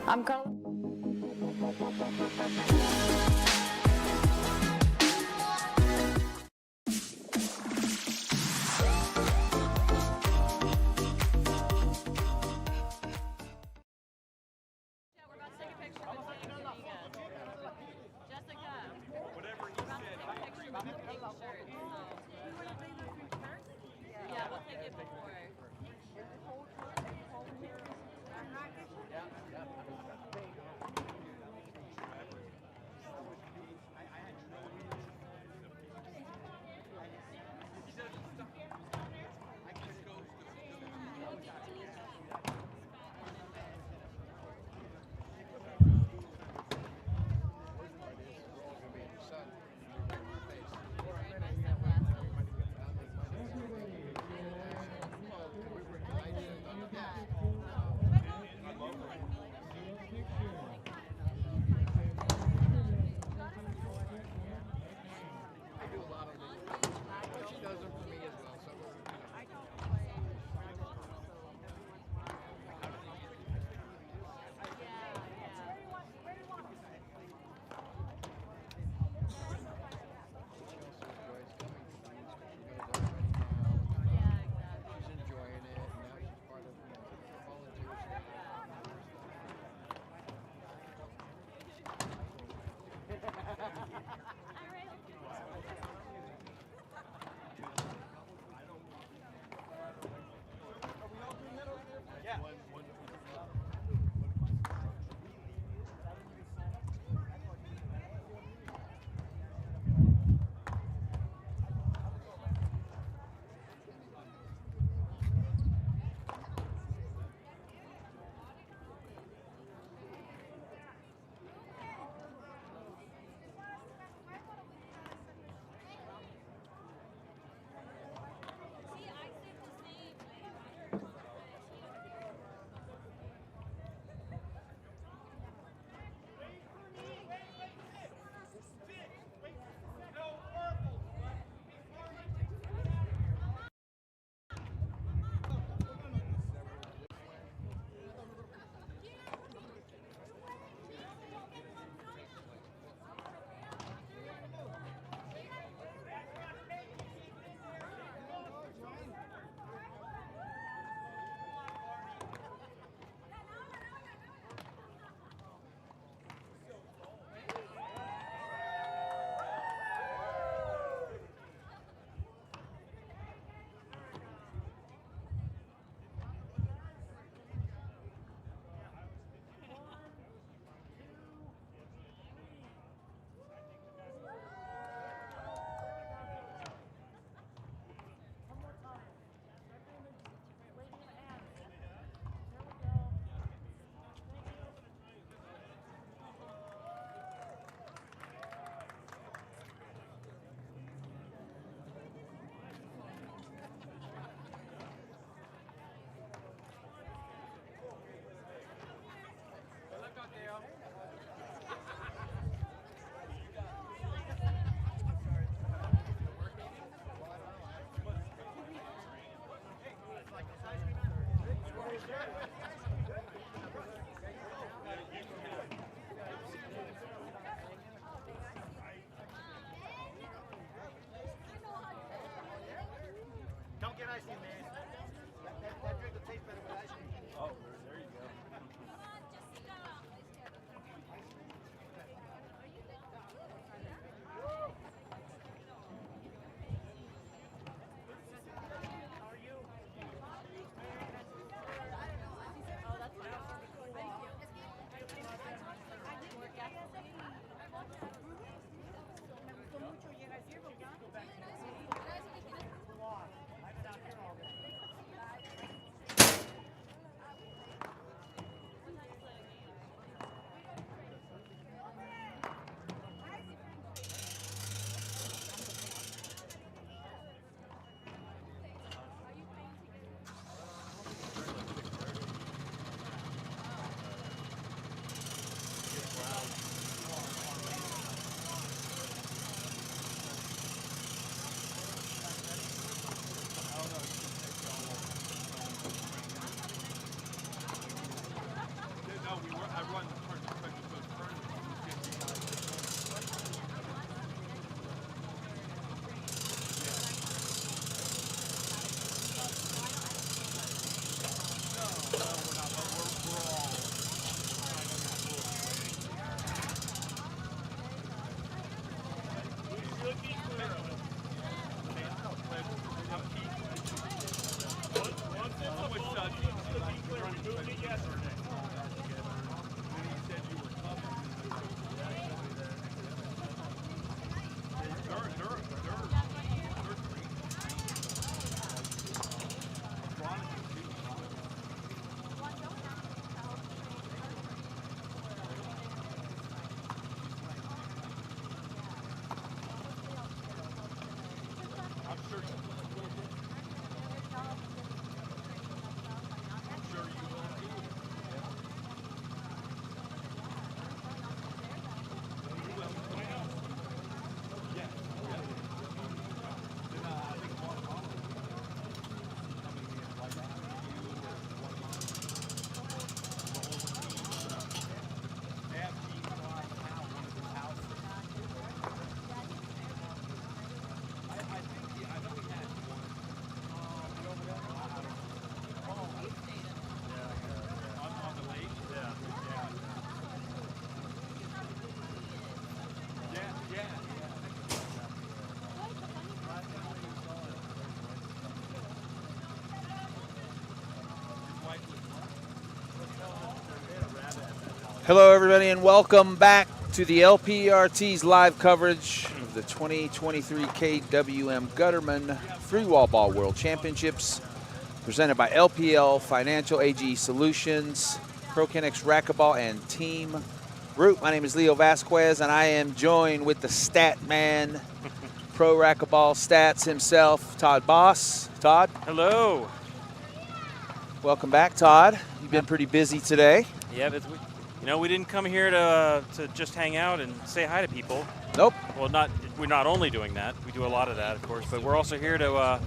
I'm Carla. Yeah, we'll take it before. Hello, everybody, and welcome back to the LPRT's live coverage of the 2023 KWM Gutterman Free-Wall Ball World Championships, presented by LPL Financial AG Solutions, ProKennex Racquetball, and Team Root. My name is Leo Vasquez, and I am joined with the stat man, Pro Racquetball Stats himself, Todd Boss. Todd. Hello. Welcome back, Todd. You've been pretty busy today. Yeah, but we didn't come here to just hang out and say hi to people. Nope. Well, we're not only doing that. We do a lot of that, of course, but we're also here to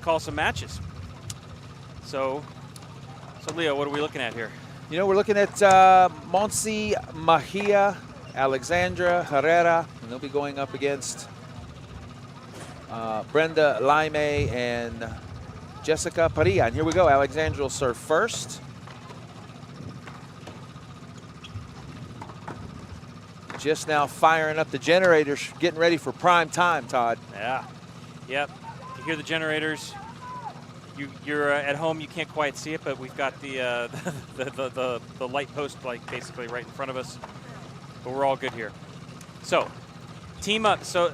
call some matches. So Leo, what are we looking at here? You know, we're looking at Monse, Mejia, Alexandra, Herrera, and they'll be going up against Brenda, Laime, and Jessica Parrilla. And here we go. Alexandra will serve first. Just now firing up the generators, getting ready for prime time, Todd. Yeah. Yep. You hear the generators. You're at home. You can't quite see it, but we've got the light post like basically right in front of us. But we're all good here. So, team up. So,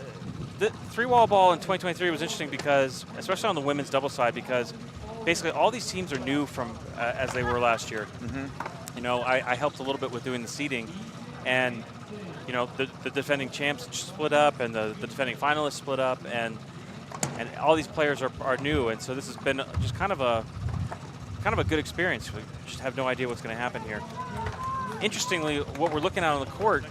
the three-wall ball in 2023 was interesting because, especially on the women's double side, because basically all these teams are new from as they were last year. Mm-hmm. You know, I helped a little bit with doing the seeding, and you know, the defending champs split up, and the defending finalists split up, and all these players are new, and so this has been just kind of a good experience. We just have no idea what's going to happen here. Interestingly, what we're looking at on the court,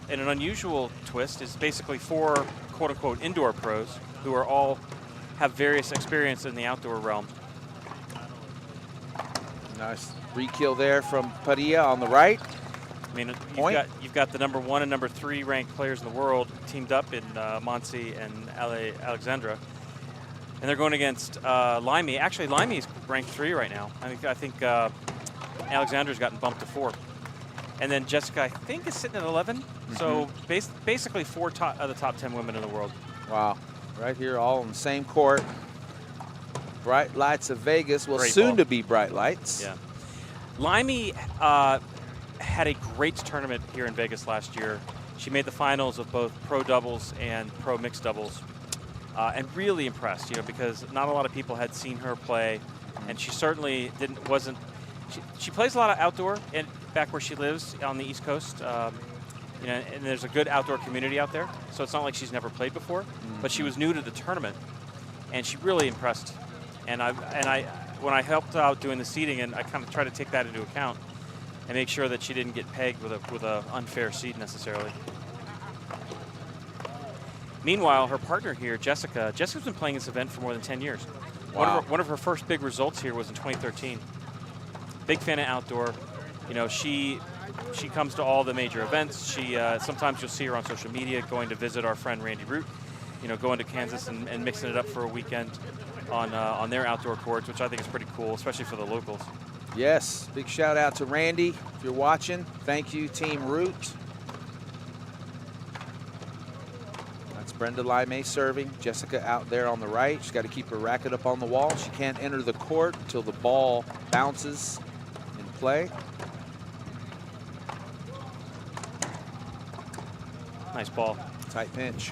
in an unusual twist, is basically 4 quote-unquote indoor pros who are all have various experience in the outdoor realm. Nice re-kill there from Parrilla on the right. I mean, you've got the number 1 and number 3 ranked players in the world teamed up in Monse and Alexandra, and they're going against Laime. Actually, Laime is ranked 3 right now. I think Alexandra's gotten bumped to 4, and then Jessica, I think, is sitting at 11. Mm-hmm. So basically 4 of the top 10 women in the world. Wow! Right here, all on the same court. Bright Lights of Vegas. Well, Great soon ball. To be Bright Lights. Yeah. Laime had a great tournament here in Vegas last year. She made the finals of both pro doubles and pro mixed doubles, and really impressed. You know, because not a lot of people had seen her play, and she certainly wasn't. She plays a lot of outdoor, and back where she lives on the East Coast. You know, and there's a good outdoor community out there, so it's not like she's never played before. Mm-hmm. But she was new to the tournament, and she really impressed. And when I helped out doing the seeding, and I kind of tried to take that into account and make sure that she didn't get pegged with a unfair seed necessarily. Meanwhile, her partner here, Jessica's been playing this event for more than 10 years. Wow. One of her first big results here was in 2013. Big fan of outdoor. You know, she comes to all the major events. She sometimes you'll see her on social media going to visit our friend Randy Root. You know, going to Kansas and mixing it up for a weekend on their outdoor courts, which I think is pretty cool, especially for the locals. Yes, big shout out to Randy if you're watching. Thank you, Team Root. That's Brenda Laime serving. Jessica out there on the right. She's got to keep her racket up on the wall. She can't enter the court until the ball bounces in play. Nice ball. Tight pinch.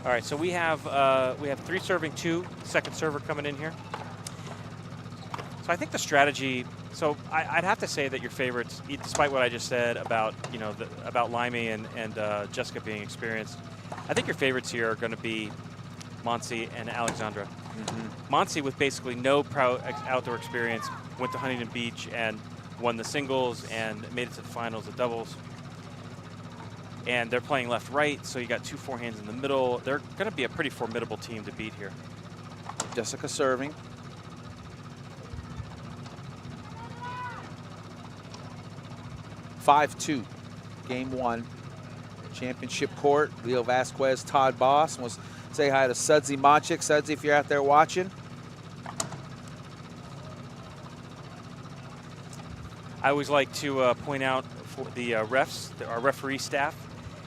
All right, so we have 3 serving 2, second server coming in here. So I think the strategy. So I'd have to say that your favorites, despite what I just said about about Laime and Jessica being experienced, I think your favorites here are going to be Monse and Alexandra. Mm-hmm. Monse, with basically no pro outdoor experience, went to Huntington Beach and won the singles and made it to the finals of doubles. And they're playing left-right, so you got 2 forehands in the middle. They're going to be a pretty formidable team to beat here. Jessica serving. (5-2), game 1, championship court. Leo Vasquez, Todd Boss. We'll say hi to Sudsy Machik. Sudsy, if you're out there watching. I always like to point out for the refs, our referee staff.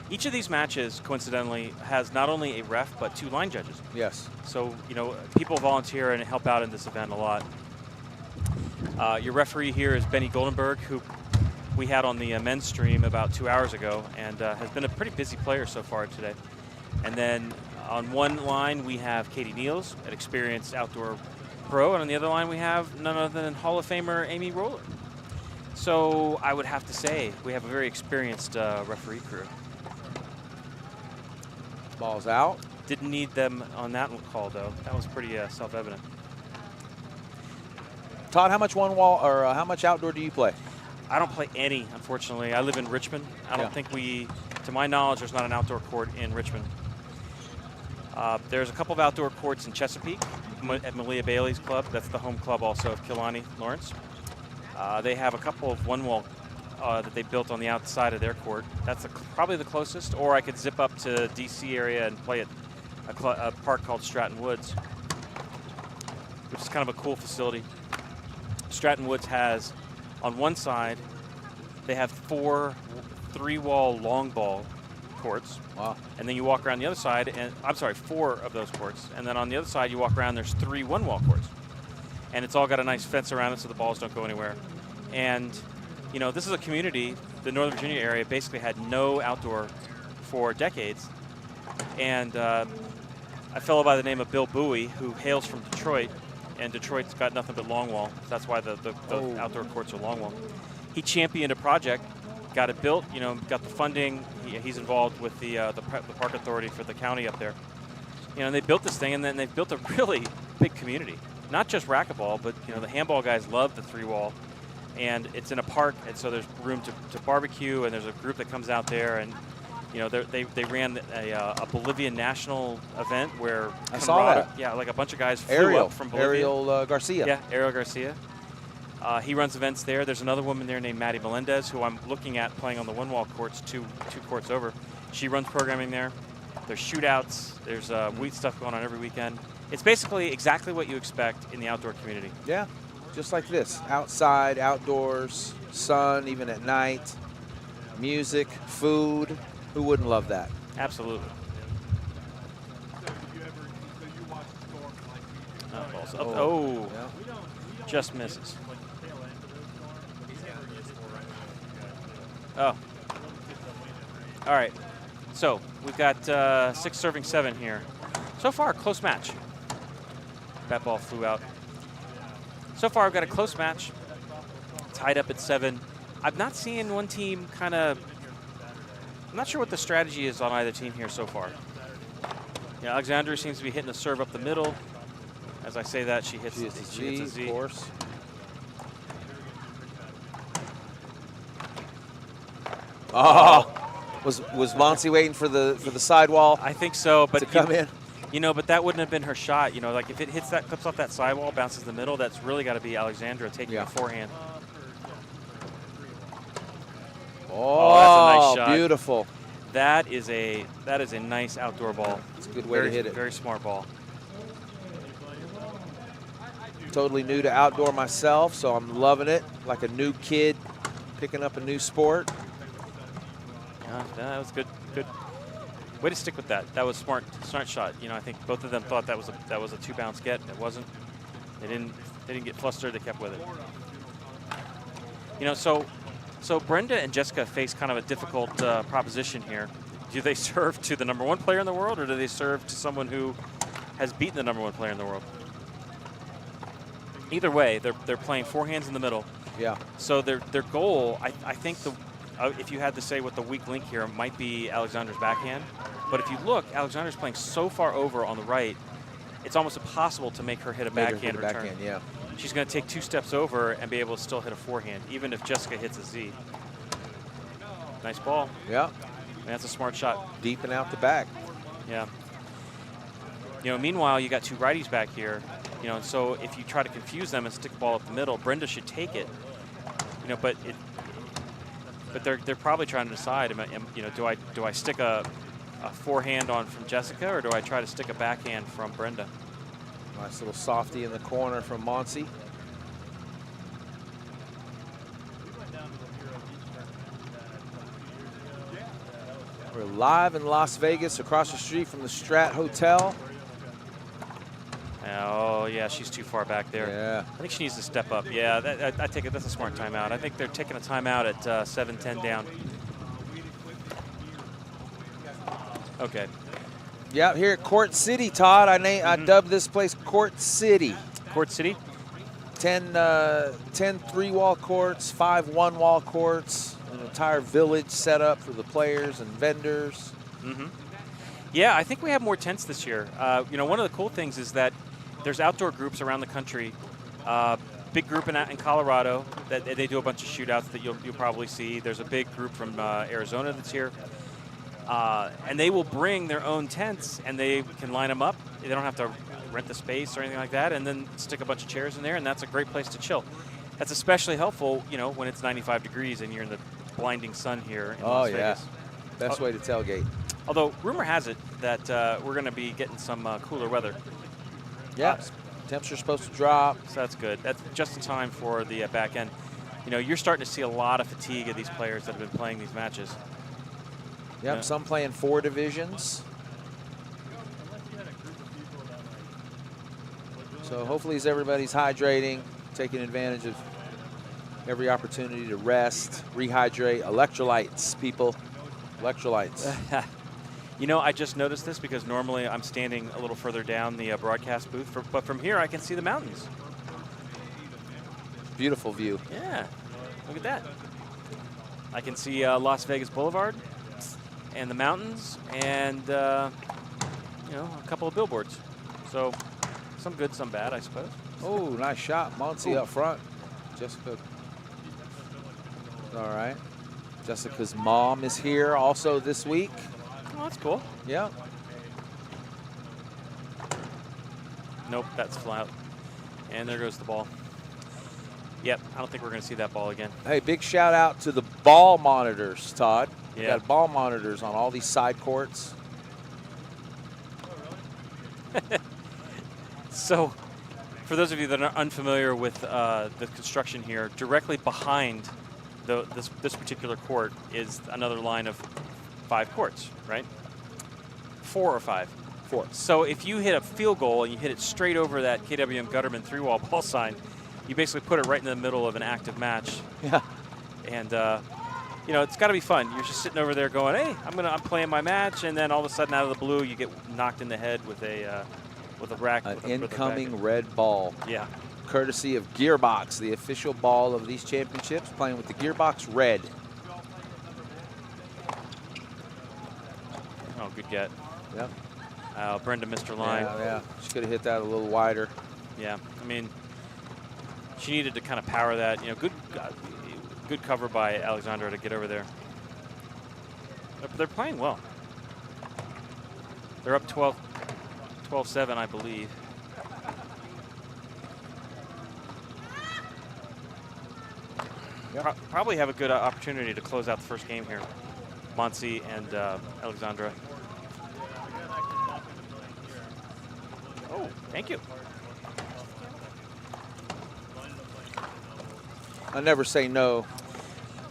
Each of these matches, coincidentally, has not only a ref, but 2 line judges. Yes. So, you know, people volunteer and help out in this event a lot. Your referee here is Benny Goldenberg, who we had on the men's stream about 2 hours ago, and has been a pretty busy player so far today. And then on one line we have Katie Niels, an experienced outdoor pro, and on the other line we have none other than Hall of Famer Amy Roller. So I would have to say we have a very experienced referee crew. Ball's out. Didn't need them on that call though. That was pretty self-evident. Todd, how much one wall or how much outdoor do you play? I don't play any, unfortunately. I live in Richmond. I don't think to my knowledge, there's not an outdoor court in Richmond. There's a couple of outdoor courts in Chesapeake at Malia Bailey's club. That's the home club also of Kilani Lawrence. They have a couple of one wall that they built on the outside of their court. That's probably the closest. Or I could zip up to DC area and play at a park called Stratton Woods, which is kind of a cool facility. Stratton Woods has, on one side, they have 4 3-wall long ball courts. Wow. And then you walk around the other side, and I'm sorry, 4 of those courts. And then on the other side, you walk around, there's 3 one-wall courts. And it's all got a nice fence around it so the balls don't go anywhere. And, you know, this is a community, the Northern Virginia area basically had no outdoor for decades. And a fellow by the name of Bill Bowie, who hails from Detroit, and Detroit's got nothing but long wall. So that's why the outdoor courts are long wall. He championed a project, got it built, you know, got the funding. He's involved with the park authority for the county up there. You know, and they built this thing, and then they've built a really big community. Not just racquetball, but, you know, the handball guys love the 3-wall. And it's in a park, and so there's room to barbecue, and there's a group that comes out there, and, you know, they ran a Bolivian national event where I saw that. Yeah, like a bunch of guys flew up from Bolivia. Ariel Garcia. Yeah, Ariel Garcia. He runs events there. There's another woman there named Maddie Melendez, who I'm looking at playing on the one-wall courts, two courts over. She runs programming there. There's shootouts. There's wheat stuff going on every weekend. It's basically exactly what you expect in the outdoor community. Yeah, just like this. Outside, outdoors, sun, even at night, music, food. Who wouldn't love that? Absolutely. Ball's up. Oh, yeah. Just misses. Oh. All right. So we've got 6 serving 7 here. So far, close match. That ball flew out. So far, I've got a close match. Tied up at 7. I'm not seeing one team kind of. I'm not sure what the strategy is on either team here so far. Yeah, Alexandra seems to be hitting the serve up the middle. As I say that, she hits a Z. Of course. Oh, was Monsi waiting for the sidewall? I think so, but to come in. You know, but that wouldn't have been her shot. You know, like if it hits that, clips off that sidewall, bounces the middle, that's really got to be Alexandra taking a forehand. Oh, that's a nice shot. Beautiful. That is a nice outdoor ball. It's a good way to hit it. Very smart ball. Totally new to outdoor myself, so I'm loving it. Like a new kid picking up a new sport. Yeah, that was good. Good way to stick with that. That was smart shot. You know, I think both of them thought that was a 2-bounce get. It wasn't. They didn't get flustered. They kept with it. You know, so Brenda and Jessica face kind of a difficult proposition here. Do they serve to the #1 player in the world, or do they serve to someone who has beaten the #1 player in the world? Either way, they're playing forehands in the middle. Yeah. So their goal, I think if you had to say what the weak link here might be Alexandra's backhand. But if you look, Alexandra's playing so far over on the right, it's almost impossible to make her hit a backhand return. Backhand, yeah. She's going to take 2 steps over and be able to still hit a forehand, even if Jessica hits a Z. Nice ball. Yeah. And that's a smart shot. Deep and out the back. Yeah. You know, meanwhile, you got 2 righties back here. You know, so if you try to confuse them and stick the ball up the middle, Brenda should take it. You know, but they're probably trying to decide. You know, do I stick a forehand on from Jessica, or do I try to stick a backhand from Brenda? Nice little softie in the corner from Monsi. We're live in Las Vegas, across the street from the Strat Hotel. Oh, Oh, yeah, she's too far back there. Yeah. I think she needs to step up. Yeah, I take it. That's a smart timeout. I think they're taking a timeout at 7-10 down. Okay. Yeah, here at Court City, Todd. I dubbed this place Court City. Court City? 10 3-wall courts, 5 1-wall courts, an entire village set up for the players and vendors. Yeah, I think we have more tents this year. You know, one of the cool things is that there's outdoor groups around the country. Big group in Colorado that they do a bunch of shootouts that you'll probably see. There's a big group from Arizona that's here. And they will bring their own tents, and they can line them up. They don't have to rent the space or anything like that, and then stick a bunch of chairs in there, and that's a great place to chill. That's especially helpful, you know, when it's 95 degrees and you're in the blinding sun here in Las Vegas. Best way to tailgate. Although, rumor has it that we're going to be getting some cooler weather. Yeah, temps are supposed to drop. So that's good. That's just in time for the back end. You know, you're starting to see a lot of fatigue of these players that have been playing these matches. Yep, some playing 4 divisions. So hopefully as everybody's hydrating, taking advantage of every opportunity to rest, rehydrate, electrolytes, people, electrolytes. You know, I just noticed this because normally I'm standing a little further down the broadcast booth, but from here I can see the mountains. Beautiful view. Yeah, look at that. I can see Las Vegas Boulevard and the mountains and, you know, a couple of billboards. So some good, some bad, I suppose. Oh, nice shot. Monty up front. Jessica. All right. Jessica's mom is here also this week. Oh, that's cool. Yeah. Nope, that's flat. And there goes the ball. Yep, I don't think we're going to see that ball again. Hey, big shout out to the ball monitors, Todd. Yeah. We got ball monitors on all these side courts. So, for those of you that are unfamiliar with the construction here, directly behind this particular court is another line of 5 courts, right? 4 or 5? 4. So if you hit a field goal and you hit it straight over that KWM Gutterman 3-wall ball sign, you basically put it right in the middle of an active match. Yeah. And you know, it's got to be fun. You're just sitting over there going, "Hey, I'm playing my match," and then all of a sudden, out of the blue, you get knocked in the head with a rack. An incoming red ball. Yeah. Courtesy of Gearbox, the official ball of these championships, playing with the Gearbox red. Oh, good get. Yep. Brenda missed her line. Yeah. She could have hit that a little wider. Yeah. I mean, she needed to kind of power that. You know, good cover by Alexandra to get over there. They're playing well. They're up 12-7, I believe. Yep. Probably have a good opportunity to close out the first game here. Monsi and Alexandra. Oh, thank you. I never say no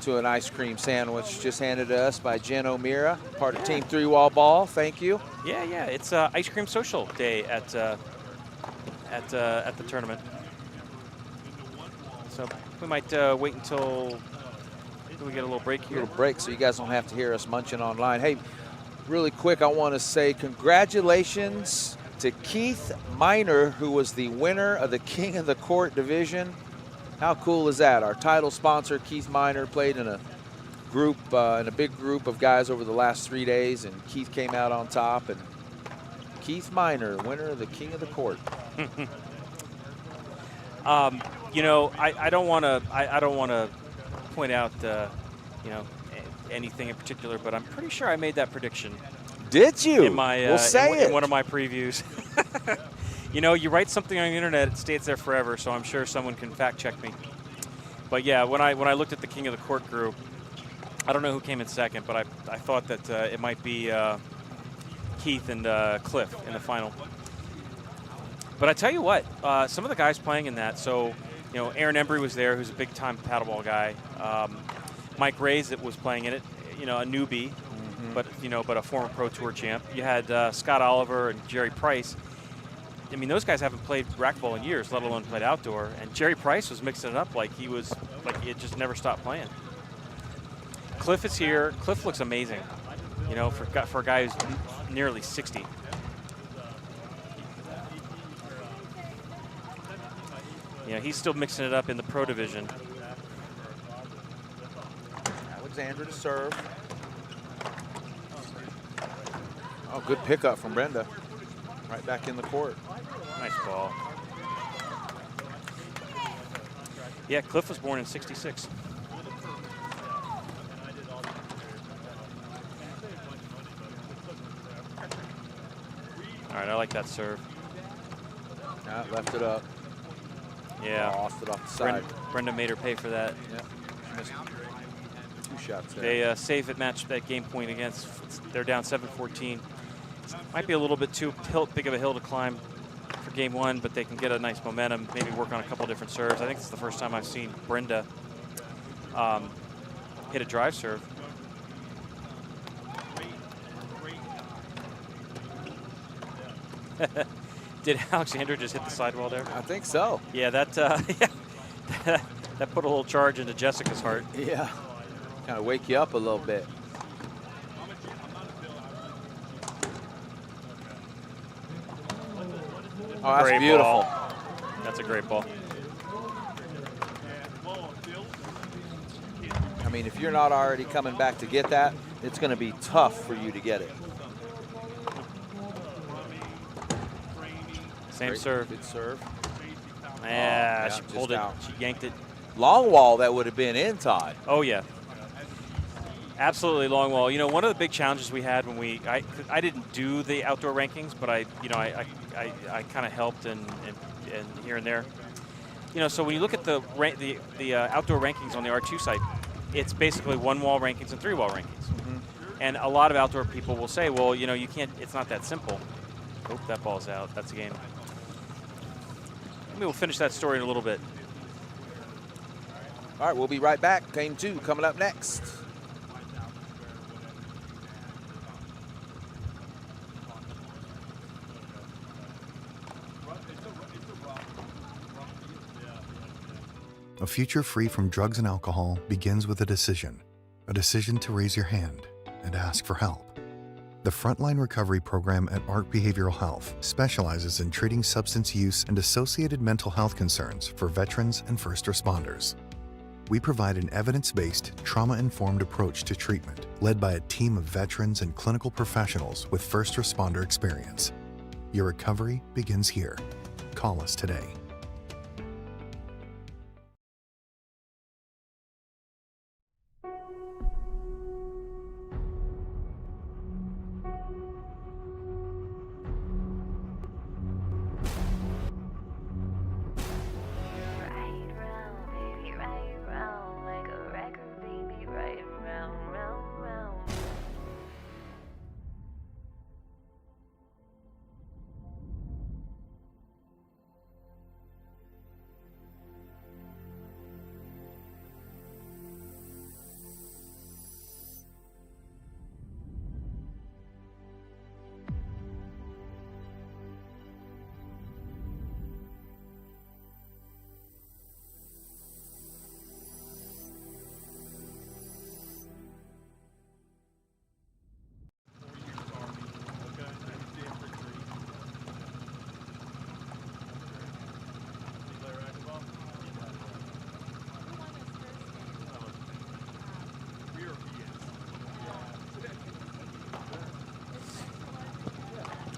to an ice cream sandwich just handed to us by Jen O'Meara, part of Team 3-Wall Ball. Thank you. Yeah. It's ice cream social day at the tournament. So we might wait until we get a little break here. A little break so you guys don't have to hear us munching online. Hey, really quick, I want to say congratulations to Keith Miner, who was the winner of the King of the Court division. How cool is that? Our title sponsor, Keith Miner, played in a group, in a big group of guys over the last 3 days, and Keith came out on top. And Keith Miner, winner of the King of the Court. You know, I don't want to point out you know, anything in particular, but I'm pretty sure I made that prediction. Did you? In my well, say in one of my previews. You know, you write something on the internet, it stays there forever, so I'm sure someone can fact check me. But yeah, when I looked at the King of the Court group, I don't know who came in second, but I thought that it might be Keith and Cliff in the final. But I tell you what, some of the guys playing in that, so, you know, Aaron Embry was there, who's a big-time paddleball guy. Mike Reyes that was playing in it, you know, a newbie, but a former Pro Tour champ. You had Scott Oliver and Jerry Price. I mean, those guys haven't played racquetball in years, let alone played outdoor. And Jerry Price was mixing it up like he had just never stopped playing. Cliff is here. Cliff looks amazing, you know, for a guy who's nearly 60. Yeah, he's still mixing it up in the pro division. Alexandra to serve. Oh, good pickup from Brenda. Right back in the court. Nice ball. Yeah, Cliff was born in '66. All right, I like that serve. Left it up. Yeah. Lost it off the side. Brenda made her pay for that. Yeah. She missed 2 shots there. They save it match that game point against. They're down 7-14. Might be a little bit too big of a hill to climb for game 1, but they can get a nice momentum, maybe work on a couple different serves. I think it's the first time I've seen Brenda hit a drive serve. Did Alexandra just hit the sidewall there? I think so. Yeah, that yeah, that put a little charge into Jessica's heart. Yeah. Kind of wake you up a little bit. Oh, that's Great beautiful. Ball. That's a great ball. I mean, if you're not already coming back to get that, it's going to be tough for you to get it. Same Great, serve. Good serve. Yeah, Oh, she yeah, pulled just it. out. She yanked it. Long wall, that would have been in, Todd. Oh yeah, absolutely long wall. You know, one of the big challenges we had when I didn't do the outdoor rankings, but I kind of helped and here and there. You know, so when you look at the outdoor rankings on the R2 site, it's basically 1 wall rankings and 3 wall rankings. Mm-hmm. And a lot of outdoor people will say, well, you know, you can't. It's not that simple. Oh, that ball's out. That's a game. Maybe we'll finish that story in a little bit. All right, we'll be right back. Game 2 coming up next. A future free from drugs and alcohol begins with a decision to raise your hand and ask for help. The Frontline Recovery Program at ARC Behavioral Health specializes in treating substance use and associated mental health concerns for veterans and first responders. We provide an evidence-based, trauma-informed approach to treatment led by a team of veterans and clinical professionals with first responder experience. Your recovery begins here. Call us today.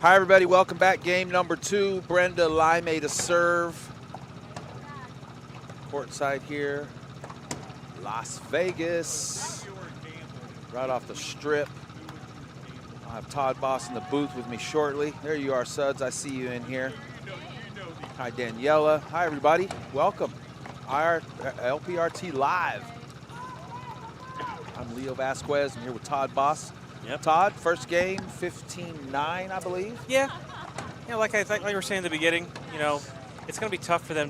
Hi, everybody. Welcome back. Game number 2. Brenda Laime to serve. Courtside here. Las Vegas. Right off the strip. I'll have Todd Boss in the booth with me shortly. There you are, Suds. I see you in here. Hi, Daniela. Hi, everybody. Welcome. LPRT Live. I'm Leo Vasquez. I'm here with Todd Boss. Yep. Todd, first game, 15-9, I believe. Yeah. You know, like we were saying in the beginning, you know, it's going to be tough for them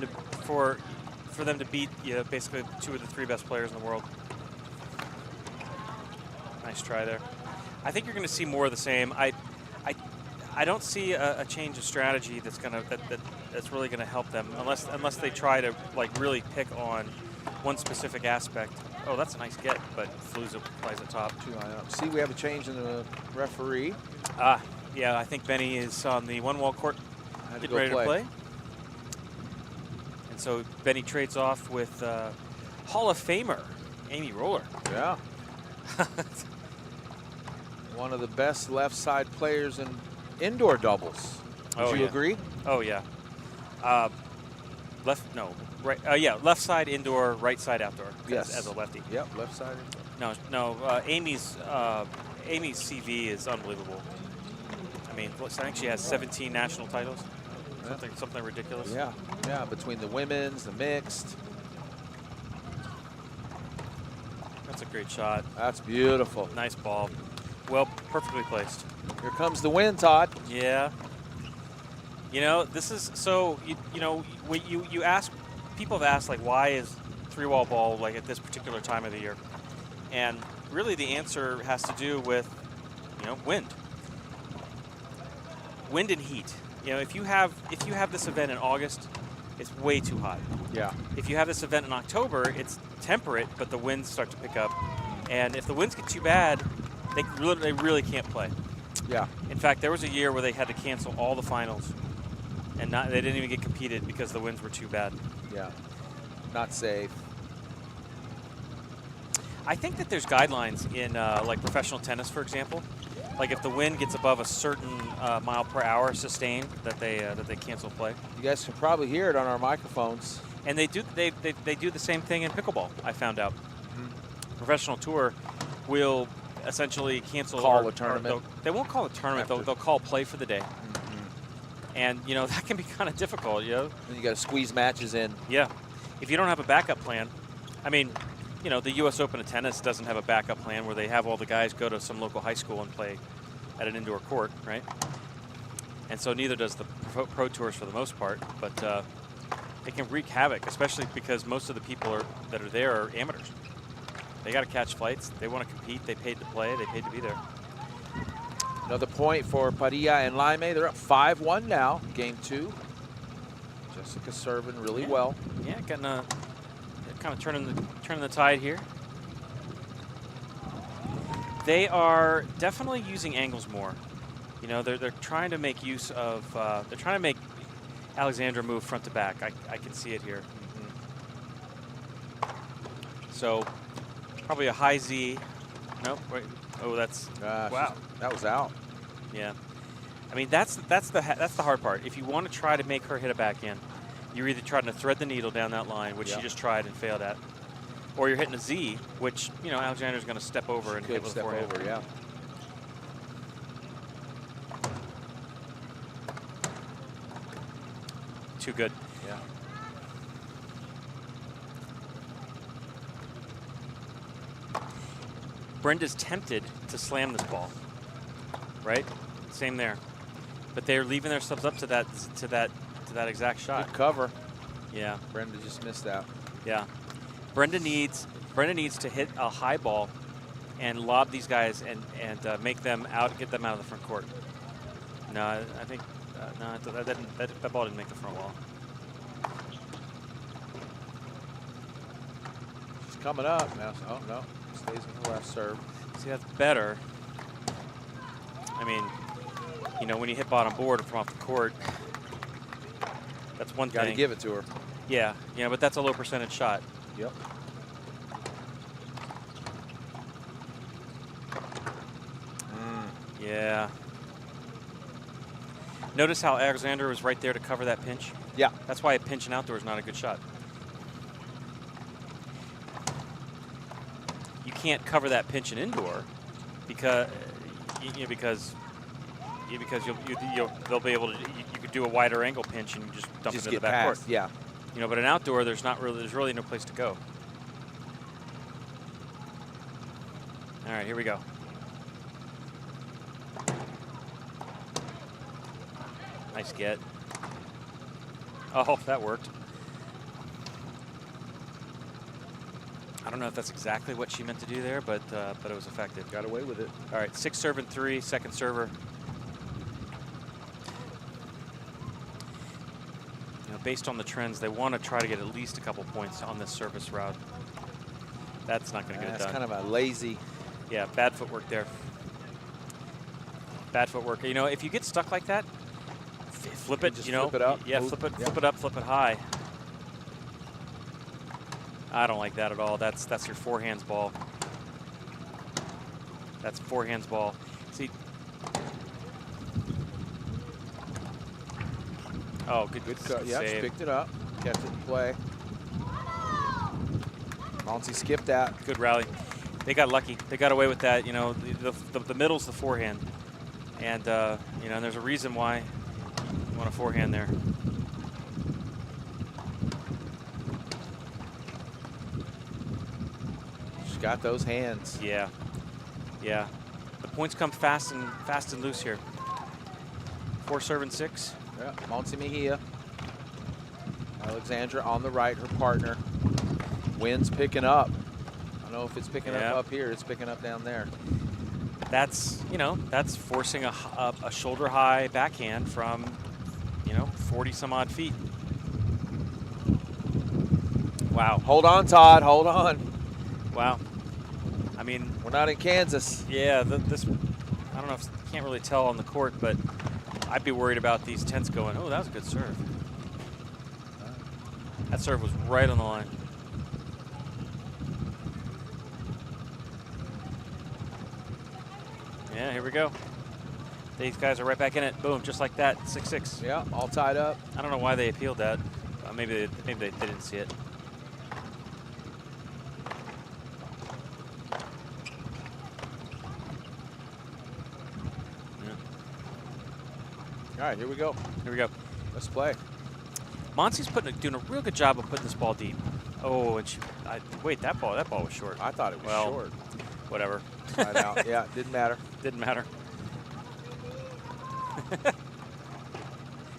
to beat, you know, basically 2 of the 3 best players in the world. Nice try there. I think you're going to see more of the same. I don't see a change of strategy that's that's really gonna help them unless they try to like really pick on one specific aspect. Oh, that's a nice get, but Fluza plays at top. 2 high up. See, we have a change in the referee. Yeah, I think Benny is on the one wall court, getting ready to play. And so Benny trades off with Hall of Famer Amy Roller. Yeah. One of the best left side players in indoor doubles. Would you agree? Oh yeah. Left side indoor, right side outdoor. Yes. As a lefty. Yep, left side indoor. No. Amy's CV is unbelievable. I mean, I think she has 17 national titles. Something ridiculous. Yeah, between the women's, the mixed. That's a great shot. That's beautiful. Nice ball. Well, perfectly placed. Here comes the win, Todd. Yeah. You know, this is so. You ask. People have asked like, why is 3-wall ball like at this particular time of the year? And really, the answer has to do with, wind. Wind and heat. If you have this event in August, it's way too hot. Yeah. If you have this event in October, it's temperate, but the winds start to pick up. And if the winds get too bad, they really can't play. Yeah. In fact, there was a year where they had to cancel all the finals, and they didn't even get competed because the winds were too bad. Yeah. Not safe. I think that there's guidelines in like professional tennis, for example. Like if the wind gets above a certain mile per hour sustained, that they cancel play. You guys can probably hear it on our microphones. And they do the same thing in pickleball. I found out. Mm-hmm. Professional tour will essentially cancel. Call a tournament. They won't call a tournament. They'll call play for the day. Mm-hmm. And that can be kind of difficult. And you got to squeeze matches in. Yeah. If you don't have a backup plan, I mean, the U.S. Open of tennis doesn't have a backup plan where they have all the guys go to some local high school and play at an indoor court, right? And so neither does the pro tours for the most part, but it can wreak havoc, especially because most of the people that are there are amateurs. They got to catch flights. They want to compete. They paid to play. They paid to be there. Another point for Parrilla and Laime. They're up 5-1 now, game 2. Jessica serving really well. Yeah, kind of turning the tide here. They are definitely using angles more. They're trying to make use of. They're trying to make Alexandra move front to back. I can see it here. Mm-hmm. So probably a high Z. Nope. Wait. Oh, that's wow. That was out. Yeah. I mean, that's the hard part. If you want to try to make her hit a backhand, you're either trying to thread the needle down that line, which she just tried and failed at, or you're hitting a Z, which Alexandra's going to step over and hit with a forehand. Over, yeah. Too good. Yeah. Brenda's tempted to slam this ball, right? Same there, but they're leaving their subs up to that exact shot. Good cover. Yeah. Brenda just missed that. Yeah. Brenda needs to hit a high ball and lob these guys and make them out, get them out of the front court. No, I think no, that ball didn't make the front wall. She's coming up now. Oh no, stays in the left serve. See, that's better. I mean, when you hit bottom board from off the court, that's one thing. Got to give it to her. Yeah, but that's a low percentage shot. Yep. Yeah. Notice how Alexander was right there to cover that pinch? Yeah. That's why a pinch in outdoor is not a good shot. You can't cover that pinch in indoor because they'll be able to. You could do a wider angle pinch and you just dump it to the back court. Yeah. But in outdoor, there's really no place to go. All right, here we go. Nice get. Oh, that worked. I don't know if that's exactly what she meant to do there, but it was effective. Got away with it. All right, 6 serve and 3, second server. based on the trends, they want to try to get at least a couple points on this service route. That's not going to get it done. That's kind of a lazy. Yeah, bad footwork there. Bad footwork. You know, if you get stuck like that, flip it. Just you know, flip it up. Yeah, Move. flip it. Yeah. Flip it up. Flip it high. I don't like that at all. That's your forehands ball. That's forehands ball. See. Oh, good cut. Yeah, she save. picked it up, kept it in play. Monty skipped that. Good rally. They got lucky. They got away with that. You know, the middle's the forehand, and you know, and there's a reason why you want a forehand there. She's got those hands. Yeah, yeah. The points come fast and loose here. 4-6. Yeah, Monty Mejia. Alexandra on the right, her partner. Wind's picking up. I don't know if it's picking up here. It's picking up down there. That's, you know, that's forcing a shoulder high backhand from, you know, 40 some odd feet. Wow. Hold on, Todd. Hold on. Wow. I mean, we're not in Kansas. Yeah, this, I don't know if, can't really tell on the court, but I'd be worried about these tents going, oh, that was a good serve. That serve was right on the line. Yeah, here we go. These guys are right back in it. Boom, just like that. 6-6. Yeah, all tied up. I don't know why they appealed that. Maybe they didn't see it. Yeah. All right, here we go. Here we go. Let's play. Monty's doing a real good job of putting this ball deep. Oh, and wait, that ball was short. I thought it was short. Whatever. Tied out. Yeah, didn't matter. Didn't matter.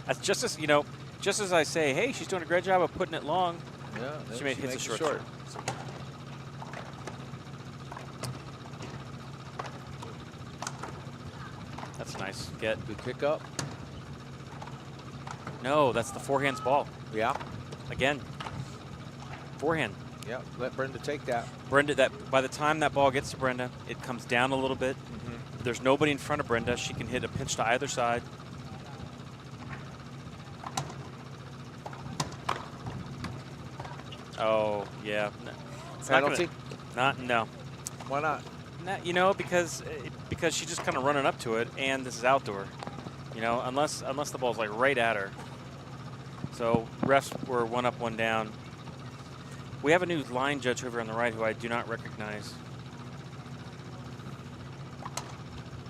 That's just as, you know, just as I say, hey, she's doing a great job of putting it long. Yeah, she hits a short serve. That's nice. Good pickup. No, that's the forehand's ball. Yeah. Again. Forehand. Yeah, let Brenda take that. Brenda, by the time that ball gets to Brenda, it comes down a little bit. Mm-hmm. There's nobody in front of Brenda. She can hit a pinch to either side. Oh, yeah. It's penalty? No. Why not? You know, because she's just kind of running up to it, and this is outdoor. You know, unless the ball's like right at her. So refs were 1 up, 1 down. We have a new line judge over on the right who I do not recognize.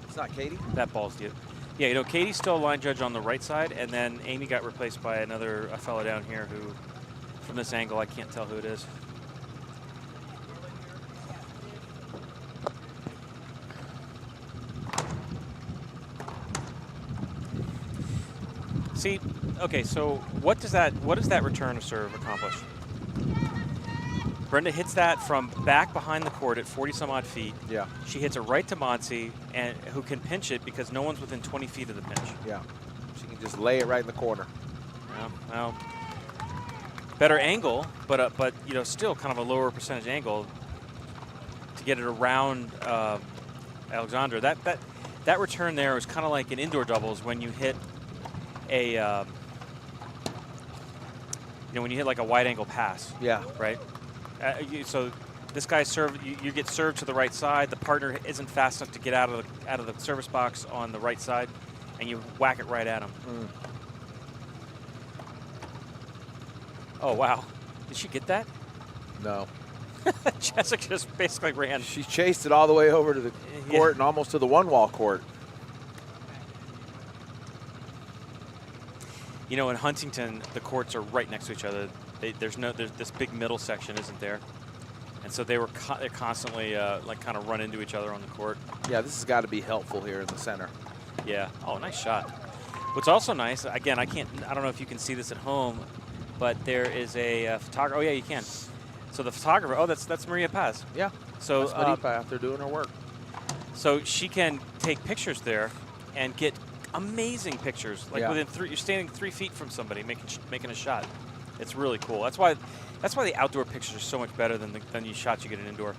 It's not Katie? That ball's you. Yeah, you know, Katie's still a line judge on the right side, and then Amy got replaced by a fellow down here who, from this angle, I can't tell who it is. See, okay, so what does that return to serve accomplish? Brenda hits that from back behind the court at 40 some odd feet. Yeah. She hits it right to Monty, and who can pinch it because no one's within 20 feet of the pinch. Yeah. She can just lay it right in the corner. Yeah, well, better angle, but you know, still kind of a lower percentage angle to get it around Alexandra. That return there was kind of like an indoor doubles when you hit a you know, when you hit like a wide angle pass. Yeah. Right. So this guy you get served to the right side. The partner isn't fast enough to get out of the service box on the right side, and you whack it right at him. Mm. Oh wow! Did she get that? No. Jessica just basically ran. She chased it all the way over to the court and almost to the one-wall court. You know, in Huntington, the courts are right next to each other. There's this big middle section isn't there, and so they're constantly like kind of run into each other on the court. Yeah, this has got to be helpful here in the center. Yeah. Oh, nice shot. What's also nice, again, I don't know if you can see this at home, but there is a photographer. Oh yeah, you can. So the photographer. Oh, that's Maria Paz. Yeah. So that's Maria Paz. They're doing her work. So she can take pictures there and get amazing pictures. Like Yeah. within you're standing 3 feet from somebody making a shot. It's really cool. That's why the outdoor pictures are so much better than the shots you get in indoor.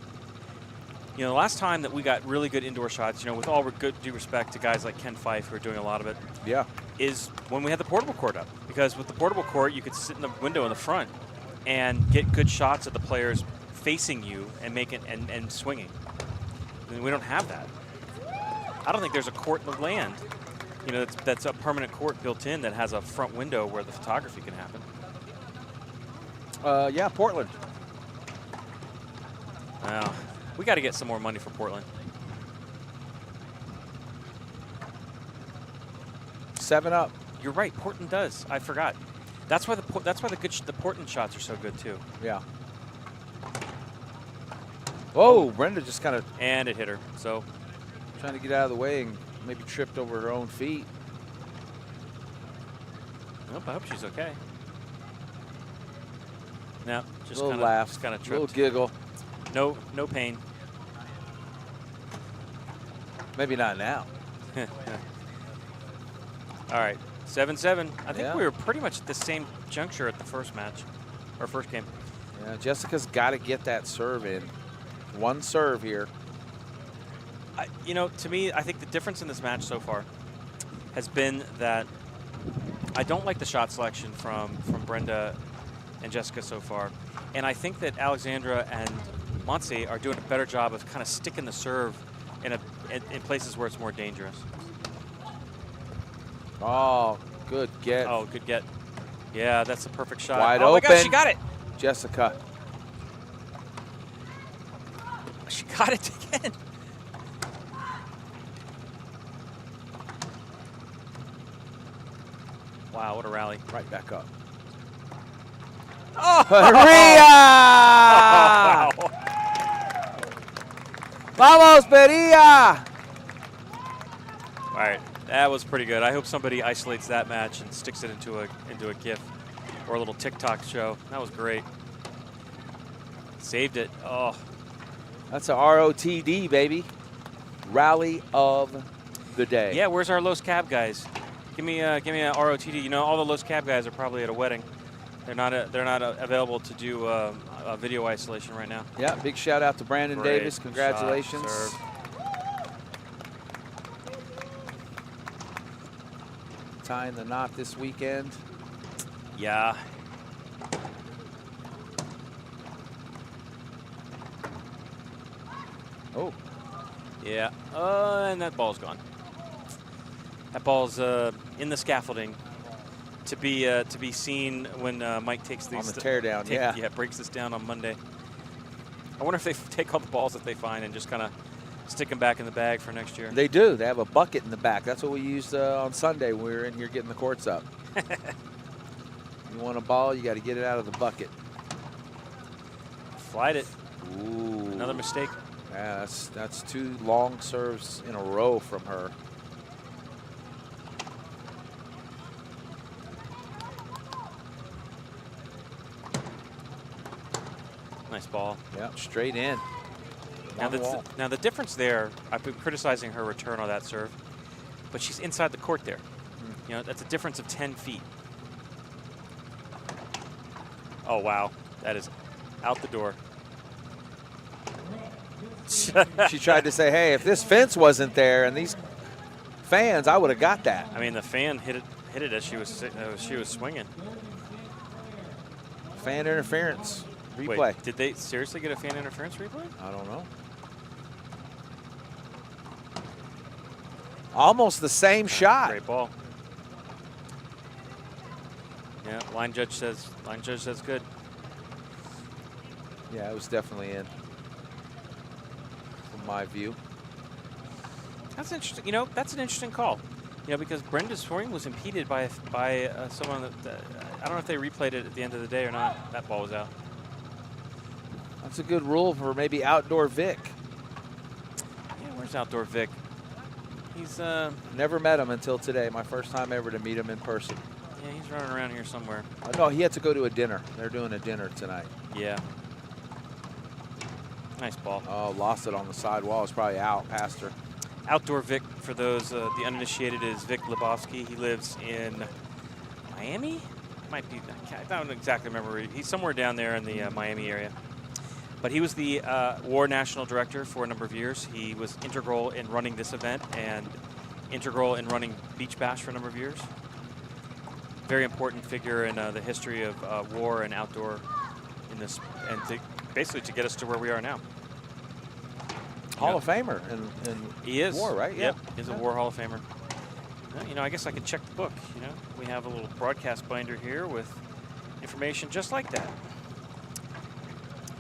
You know, the last time that we got really good indoor shots, you know, with all good due respect to guys like Ken Fife who are doing a lot of it, Yeah. is when we had the portable court up. Because with the portable court, you could sit in the window in the front and get good shots of the players facing you and and swinging. And we don't have that. I don't think there's a court in the land, you know, that's a permanent court built in that has a front window where the photography can happen. Yeah, Portland. Wow. We got to get some more money for Portland. 7-up. You're right, Portland does. I forgot. That's why the Portland shots are so good too. Yeah. Whoa, Brenda just kind of And it hit her. So trying to get out of the way and maybe tripped over her own feet. nope, I hope she's okay. No, just Little kind laugh, of tripped. little giggle. No pain. Maybe not now. All right, 7-7. I think Yeah. we were pretty much at the same juncture at the first match, or first game. Yeah, Jessica's got to get that serve in. One serve here. You know, to me, I think the difference in this match so far has been that I don't like the shot selection from Brenda and Jessica so far. And I think that Alexandra and Montse are doing a better job of kind of sticking the serve in places where it's more dangerous. Oh, good get. Oh, good get. Yeah, that's a perfect shot. Wide oh open. my gosh, she got it. Jessica. She got it again. Wow, what a rally. Right back up. Oh! Parrilla! Wow. Vamos, Parrilla! All right, that was pretty good. I hope somebody isolates that match and sticks it into a GIF or a little TikTok show. That was great. Saved it. Oh, That's a ROTD, baby. Rally of the day. yeah. Where's our Los Cab guys? Give me a ROTD. You know, all the Los Cab guys are probably at a wedding. They're not available to do a video isolation right now. Yeah, big shout out to Brandon Great Davis. Congratulations. shot, serve. Tying the knot this weekend. Yeah. Oh, Yeah. And that ball's gone. That ball's in the scaffolding to be seen when Mike takes these on the teardown, yeah. breaks this down on Monday. I wonder if they take all the balls that they find and just kind of stick them back in the bag for next year. They do. They have a bucket in the back. That's what we used on Sunday when we were in here getting the courts up. You want a ball, you got to get it out of the bucket. Flight it. Ooh. Another mistake. Yeah, that's 2 long serves in a row from her. Nice ball. Yeah, straight in. Now One wall. now the difference there, I've been criticizing her return on that serve, but she's inside the court there. You know, that's a difference of 10 feet. Oh, wow. That is out the door. She tried to say, hey, if this fence wasn't there and these fans, I would have got that. I mean, the fan hit it as she was swinging. Fan interference. Replay. Wait, did they seriously get a fan interference replay? I don't know. Almost the same shot. Great ball. Yeah, line judge says good. Yeah, it was definitely in, from my view. That's interesting. You know, that's an interesting call. You know, because Brenda's swing was impeded by someone that I don't know if they replayed it at the end of the day or not. That ball was out. That's a good rule for maybe Outdoor Vic. Yeah, where's Outdoor Vic? He's Never met him until today. My first time ever to meet him in person. yeah, he's running around here somewhere. No, he had to go to a dinner. They're doing a dinner tonight. Yeah. Nice ball. Oh, lost it on the side wall. It's probably out past her. Outdoor Vic, for those the uninitiated, is Vic Lebowski. He lives in Miami? Might be, I don't exactly remember. He's somewhere down there in the Miami area. But he was the War National Director for a number of years. He was integral in running this event and integral in running Beach Bash for a number of years. Very important figure in the history of war and outdoor in this, and basically to get us to where we are now. Hall of Famer in he is. war, right? Yep, he's a War Hall of Famer. You know, I guess I could check the book. You know, we have a little broadcast binder here with information just like that.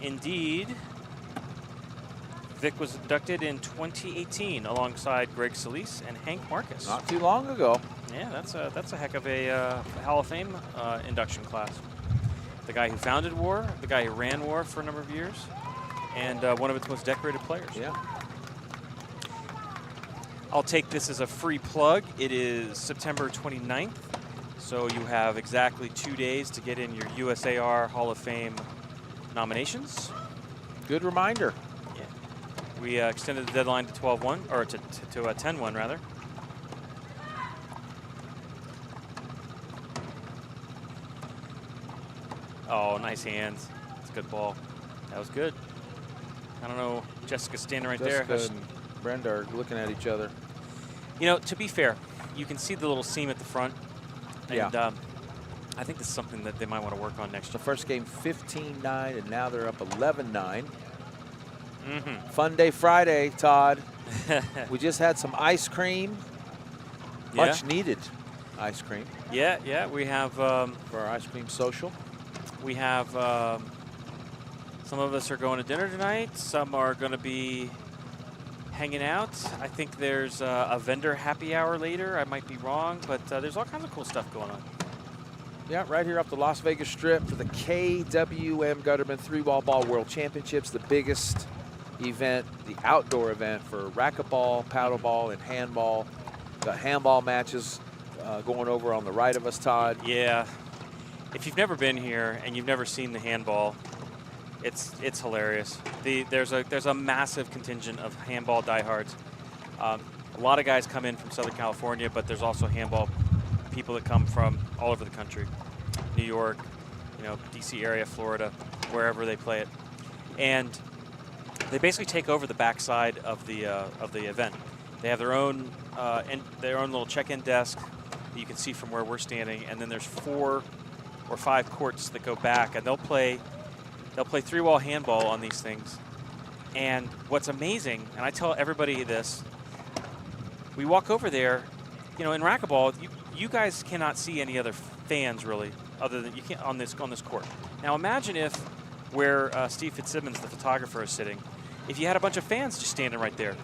Indeed, Vic was inducted in 2018 alongside Greg Solis and Hank Marcus. Not too long ago. Yeah, that's a heck of a Hall of Fame induction class. The guy who founded War, the guy who ran War for a number of years, and one of its most decorated players. Yeah. I'll take this as a free plug. It is September 29th, so you have exactly 2 days to get in your USAR Hall of Fame nominations. Good reminder. Yeah. We extended the deadline to 12/1, or to 10/1 rather. Oh, nice hands. That's a good ball. That was good. I don't know. Jessica's standing right there. Jessica and Brenda are looking at each other. You know, to be fair, you can see the little seam at the front. And Yeah. I think this is something that they might want to work on next The year. first game 15-9, and now they're up 11-9. Mm-hmm. Fun day Friday, Todd. We just had some ice cream. Much needed ice cream Yeah, we have for our ice cream social. some of us are going to dinner tonight. Some are going to be hanging out. I think there's a vendor happy hour later. I might be wrong, but there's all kinds of cool stuff going on. Yeah, right here off the Las Vegas Strip for the KWM Gutterman 3-Wall Ball World Championships, the biggest event, the outdoor event for racquetball, paddleball, and handball. Got handball matches going over on the right of us, Todd. Yeah. If you've never been here and you've never seen the handball, it's hilarious. There's a massive contingent of handball diehards. A lot of guys come in from Southern California, but there's also handball people that come from all over the country, New York, you know, DC area, Florida, wherever they play it, and they basically take over the backside of the event. They have their own little check-in desk that you can see from where we're standing, and then there's 4 or 5 courts that go back, and they'll play 3-wall handball on these things. And what's amazing, and I tell everybody this, we walk over there, you know, in racquetball, you guys cannot see any other fans really, other than you can't on this court. Now imagine if where Steve Fitzsimmons, the photographer, is sitting, if you had a bunch of fans just standing right there,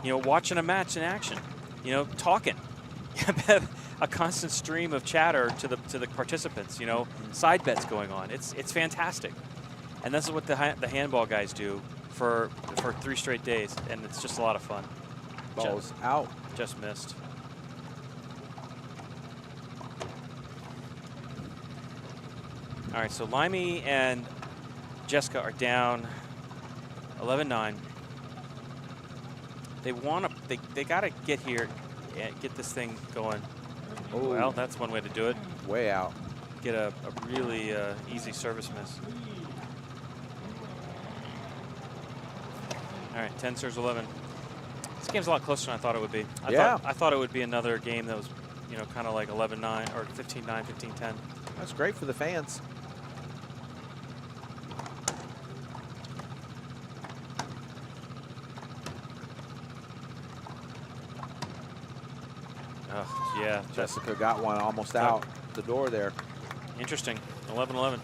you know, watching a match in action, you know, talking, a constant stream of chatter to the participants, you know, side bets going on. It's fantastic, and this is what the handball guys do for 3 straight days, and it's just a lot of fun. Ball's out. Just missed. All right, so Laime and Jessica are down 11-9. They got to get here and get this thing going. Ooh. Well, that's one way to do it. Way out. Get a really easy service miss. All right, 10 serves 11. This game's a lot closer than I thought it would be. I thought it would be another game that was, you know, kind of like 11-9 or 15-9, 15-10. That's great for the fans. Oh, yeah. Jessica got one almost out the door there. Interesting. 11-11.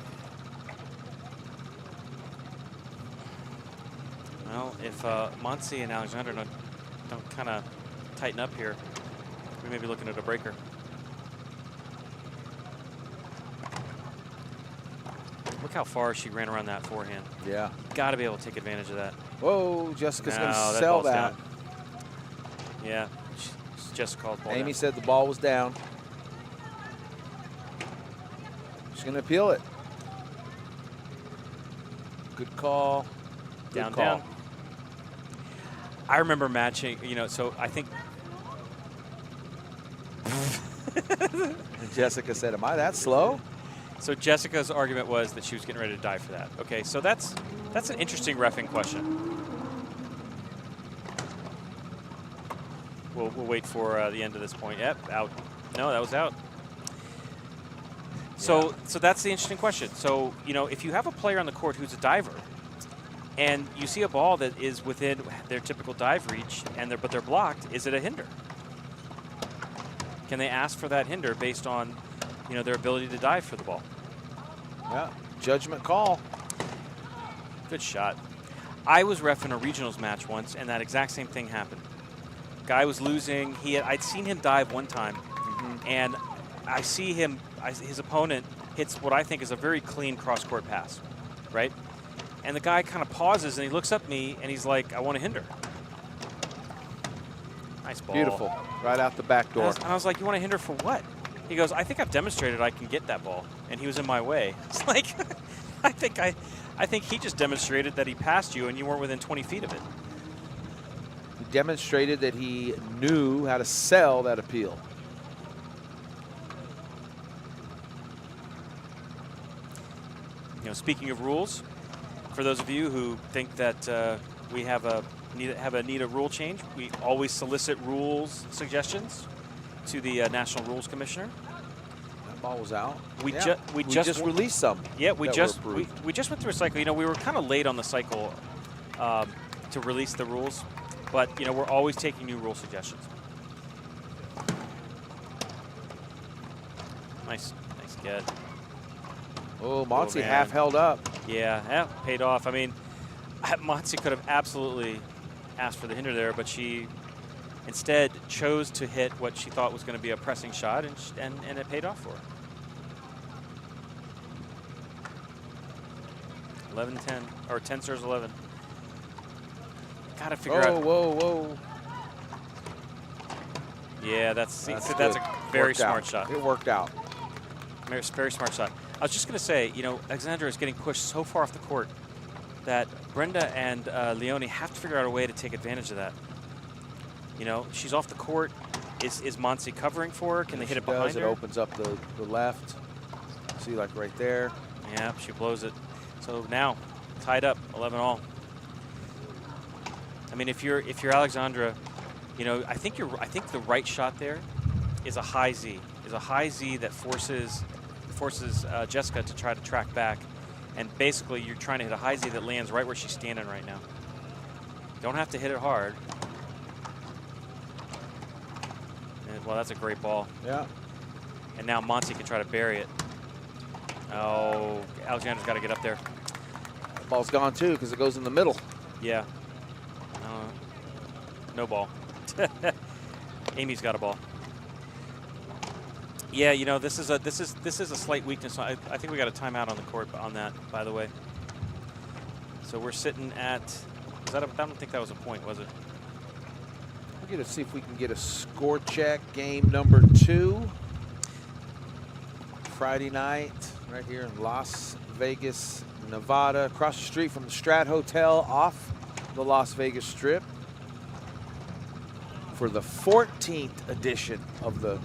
Well, if Monsi and Alexander don't kind of tighten up here, we may be looking at a breaker. Look how far she ran around that forehand. Yeah. Got to be able to take advantage of that. Whoa, Jessica's going to No, sell ball's that. down. Yeah, just called ball Amy down. said the ball was down. She's going to appeal it. Good call. Good Down, call. down. I remember matching, so I think And Jessica said, am I that slow? so. Jessica's argument was that she was getting ready to die for that. Okay, so that's an interesting reffing question. We'll wait for the end of this point. Yep, out. No, that was out. So that's the interesting question. So if you have a player on the court who's a diver, and you see a ball that is within their typical dive reach, but they're blocked, is it a hinder? Can they ask for that hinder based on, their ability to dive for the ball? Yeah, judgment call. Good shot. I was reffing a regionals match once, and that exact same thing happened. Guy was losing. I'd seen him dive one time, and I see him. His opponent hits what I think is a very clean cross-court pass, right? And the guy kind of pauses, and he looks up at me, and he's like, "I want to hinder." Nice ball. Beautiful. Right out the back door. And I was like, "You want to hinder for what?" He goes, "I think I've demonstrated I can get that ball," and he was in my way. It's like, I think he just demonstrated that he passed you, and you weren't within 20 feet of it. He demonstrated that he knew how to sell that appeal. Speaking of rules, for those of you who think that we need a rule change, we always solicit rules suggestions to the National Rules Commissioner. That ball was out. We just released some. Yeah, we just went through a cycle. We were kind of late on the cycle to release the rules, but we're always taking new rule suggestions. Nice get. Oh, Monty half held up. Yeah, paid off. I mean, Monty could have absolutely asked for the hinder there, but she instead chose to hit what she thought was going to be a pressing shot, and it paid off for her. 11-10, or 10 serves 11. Got to figure out. Whoa. Yeah, that's a very smart shot. It worked out. Very smart shot. I was just going to say, Alexandra is getting pushed so far off the court that Brenda and Leone have to figure out a way to take advantage of that. She's off the court. Is Monty covering for her? Can they hit it behind her? It opens up the left. See, like right there. Yeah, she blows it. So now, tied up, 11-all. I mean, if you're Alexandra, I think the right shot there is a high Z. Is a high Z that forces Jessica to try to track back, and basically you're trying to hit a high Z that lands right where she's standing right now. Don't have to hit it hard. Well, that's a great ball. Yeah. And now Monty can try to bury it. Oh, Alexandra's got to get up there. The ball's gone too because it goes in the middle. Yeah. No ball. Amy's got a ball. Yeah, this is a slight weakness. I think we got a timeout on the court on that, by the way. So we're sitting at. I don't think that was a point, was it? We're going to see if we can get a score check. Game number 2. Friday night, right here in Las Vegas, Nevada, across the street from the Strat Hotel off the Las Vegas Strip for the 14th edition of the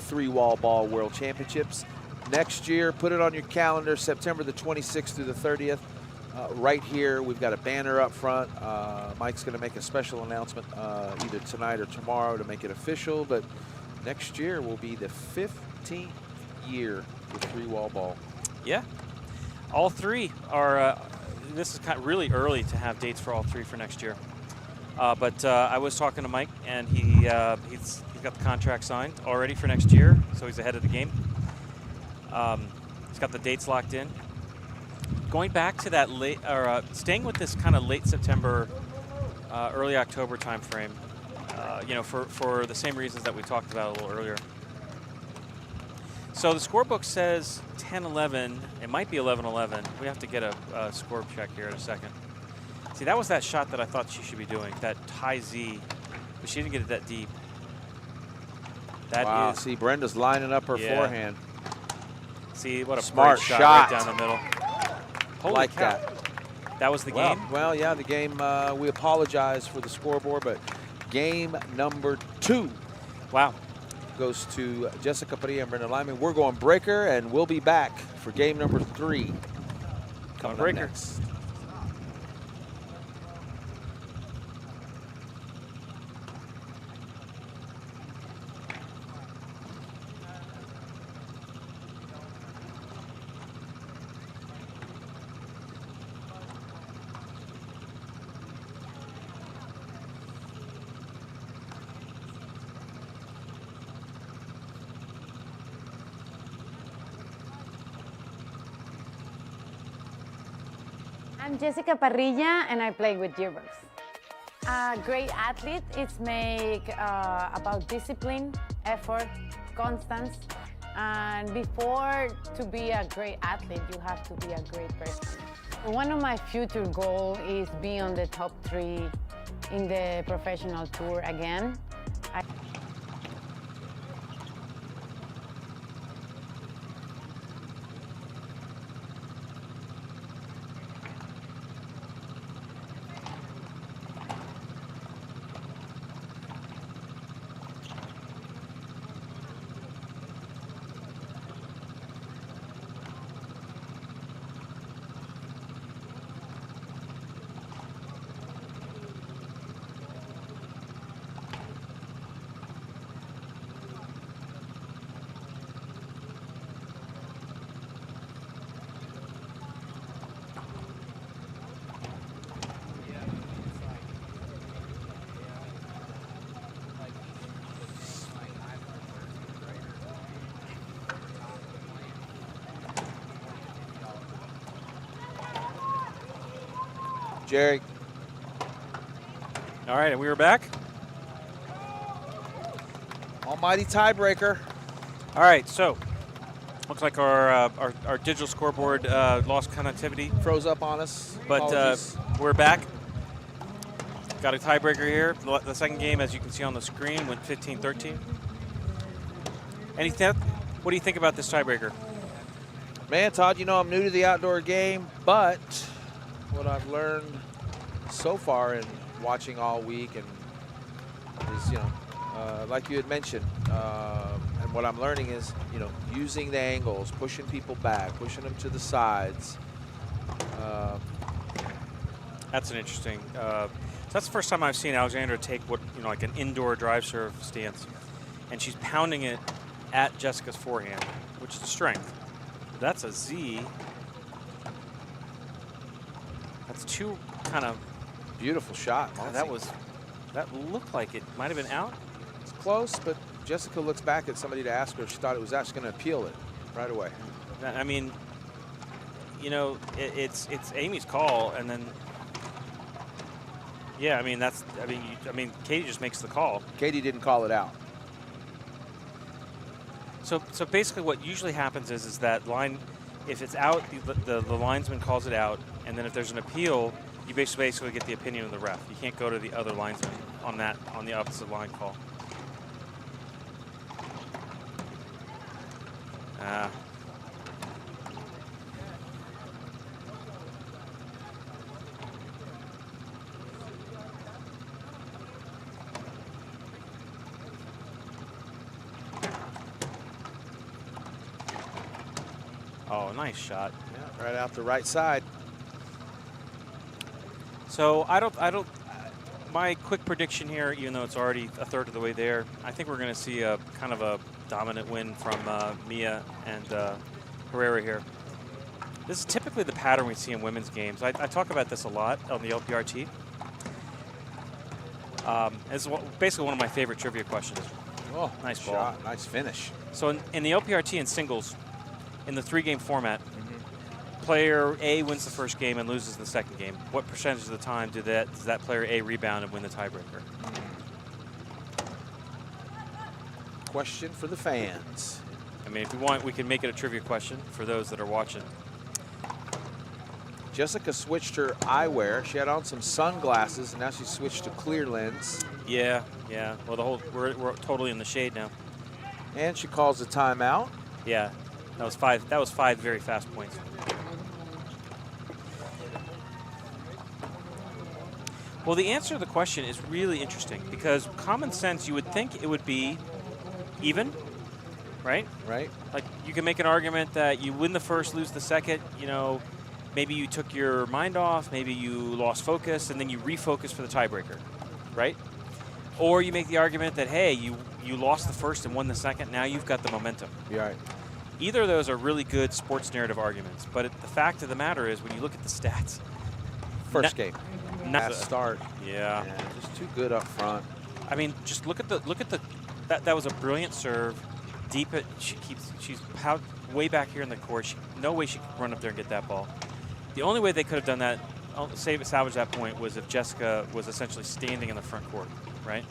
3-Wall Ball World Championships. Next year, put it on your calendar, September the 26th through the 30th. Right here, we've got a banner up front. Mike's going to make a special announcement either tonight or tomorrow to make it official, but next year will be the 15th year with 3-Wall Ball. Yeah. All 3 are, this is kind of really early to have dates for all 3 for next year. But I was talking to Mike, and he's got the contract signed already for next year, so he's ahead of the game. He's got the dates locked in. Going back to that late, or staying with this kind of late September, early October time frame, for the same reasons that we talked about a little earlier. So the scorebook says 10-11. It might be 11-11. We have to get a score check here in a second. See, that was that shot that I thought she should be doing, that high Z, but she didn't get it that deep. Wow, see, Brenda's lining up her forehand. See, what a smart shot right down the middle. Holy like cow. that. That was the game? Well, yeah, the game, we apologize for the scoreboard, but game number 2 Wow. goes to Jessica Parrilla and Brenda Laime. We're going breaker, and we'll be back for game number 3. Coming up breaker. next. I'm Jessica Parrilla and I play with gearbox. A great athlete is make about discipline, effort, constance, and before to be a great athlete, you have to be a great person. One of my future goals is be on the top 3 in the professional tour again. Jerry. All right, and we were back. Almighty tiebreaker. All right, so looks like our digital scoreboard lost connectivity, Froze up on us. but Apologies. we're back. Got a tiebreaker here. The second game, as you can see on the screen, went 15-13. What do you think about this tiebreaker? Man, Todd, you know I'm new to the outdoor game, but what I've learned so far in watching all week and is, you know, like you had mentioned, and what I'm learning is, you know, using the angles, pushing people back, pushing them to the sides. That's an interesting. So that's the first time I've seen Alexandra take what, you know, like an indoor drive serve stance, and she's pounding it at Jessica's forehand, which is a strength. That's a Z. That's 2 kind of Beautiful shot. Oh, that looked like it might have been out. It's close, but Jessica looks back at somebody to ask her if she thought it was actually going to appeal it right away. I mean, you know, it's Amy's call, and then yeah, I mean I mean Katie just makes the call. Katie didn't call it out. So basically, what usually happens is that line, if it's out, the linesman calls it out, and then if there's an appeal, you basically get the opinion of the ref. You can't go to the other linesman on the opposite line call. Oh, nice shot. Yeah, right out the right side. So my quick prediction here, even though it's already a third of the way there, I think we're going to see a kind of a dominant win from Mejia and Herrera here. This is typically the pattern we see in women's games. I talk about this a lot on the LPRT. It's basically one of my favorite trivia questions. Oh, nice ball. Shot. Nice finish. So in the LPRT in singles, in the 3-game format, player A wins the first game and loses the second game. What percentage of the time does that player A rebound and win the tiebreaker? Question for the fans. I mean, if we want, we can make it a trivia question for those that are watching. Jessica switched her eyewear. She had on some sunglasses, and now she switched to clear lens. Yeah. Well, we're totally in the shade now. And she calls a timeout. Yeah, that was 5 very fast points. Well, the answer to the question is really interesting because common sense, you would think it would be even, right? Right. Like you can make an argument that you win the first, lose the second. You know, maybe you took your mind off, maybe you lost focus, and then you refocus for the tiebreaker, right? Or you make the argument that, hey, you lost the first and won the second, now you've got the momentum. You're right. Either of those are really good sports narrative arguments, but the fact of the matter is when you look at the stats. First game. Fast start. Yeah. Just too good up front. I mean, just look at the that was a brilliant serve. Deep it. She's way back here in the court. No way she could run up there and get that ball. The only way they could have done that, salvage that point, was if Jessica was essentially standing in the front court, right?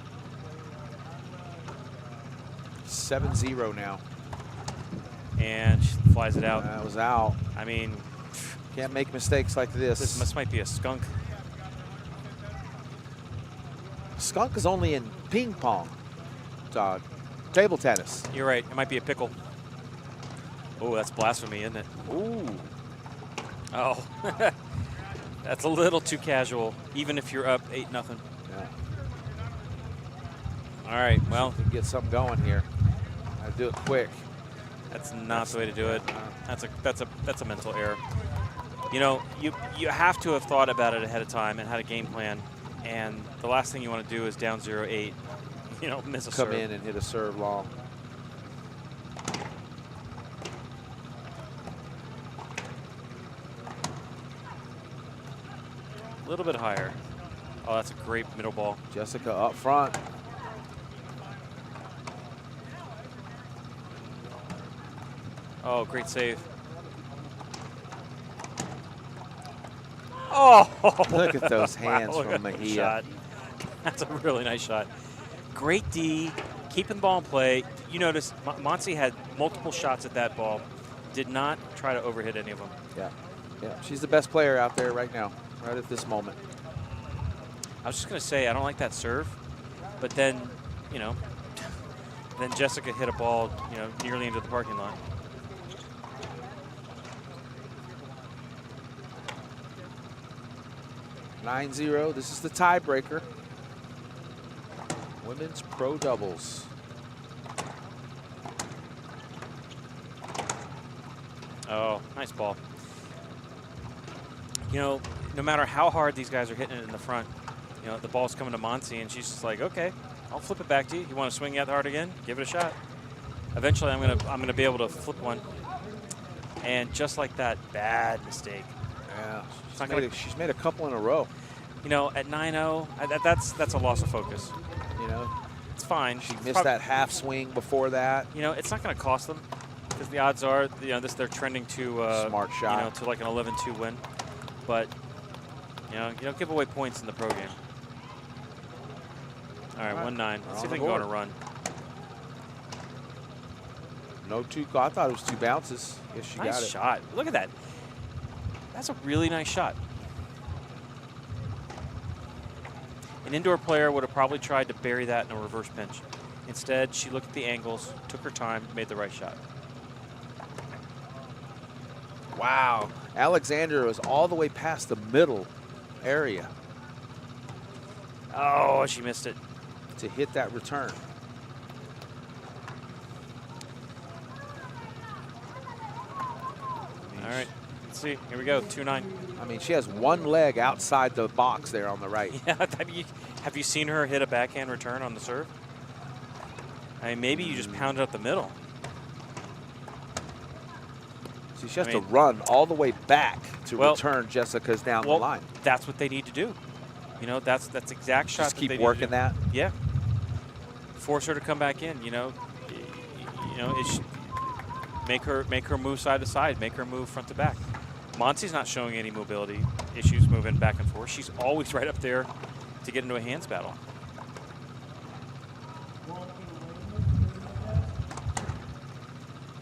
7-0 now. And she flies it out. That was out. I mean, can't make mistakes like this. This might be a skunk. Skunk is only in ping pong, Todd. Table tennis. You're right. It might be a pickle. Oh, that's blasphemy, isn't it? Ooh. Oh, that's a little too casual, even if you're up 8-0. Yeah. All right. Well, we can get something going here. Gotta do it quick. That's not the way to do it. That's a mental error. You know, you have to have thought about it ahead of time and had a game plan. And the last thing you want to do is down 0-8. You know, miss a serve. Come in and hit a serve long. A little bit higher. Oh, that's a great middle ball. Jessica up front. Oh, great save. Oh! Look at those hands wow, from Mejia. Shot. That's a really nice shot. Great D, keeping the ball in play. You notice Monty had multiple shots at that ball. Did not try to overhit any of them. Yeah, yeah. She's the best player out there right now, right at this moment. I was just going to say, I don't like that serve, but then, you know, then Jessica hit a ball, you know, nearly into the parking lot. (9-0). This is the tiebreaker. Women's pro doubles. Oh, nice ball. You know, no matter how hard these guys are hitting it in the front, you know, the ball's coming to Monty, and she's just like, okay, I'll flip it back to you. You want to swing that hard again? Give it a shot. Eventually, I'm gonna be able to flip one. And just like that, bad mistake. Yeah, she's made a couple in a row. You know, at 9-0, that's a loss of focus. You know, it's fine. She missed that half swing before that. You know, it's not going to cost them because the odds are, you know, they're trending to smart shot. You know, to like an 11-2 win. But you don't give away points in the pro game. All right, 1-9. Let's see if they can go on a run. No two. I thought it was two bounces. Yes, she got it. Nice shot. Look at that. That's a really nice shot. An indoor player would have probably tried to bury that in a reverse pinch. Instead, she looked at the angles, took her time, made the right shot. Wow. Alexander was all the way past the middle area. Oh, she missed it. To hit that return. All right. Let's see. Here we go. 2-9. I mean, she has one leg outside the box there on the right. Yeah. Have you seen her hit a backhand return on the serve? I mean, maybe you just pound it up the middle. So she has to run all the way back to return Jessica's down the line. That's what they need to do. You know, that's exact shot. Just keep working that. Yeah. Force her to come back in. You know, make her move side to side. Make her move front to back. Monty's not showing any mobility issues moving back and forth. She's always right up there to get into a hands battle.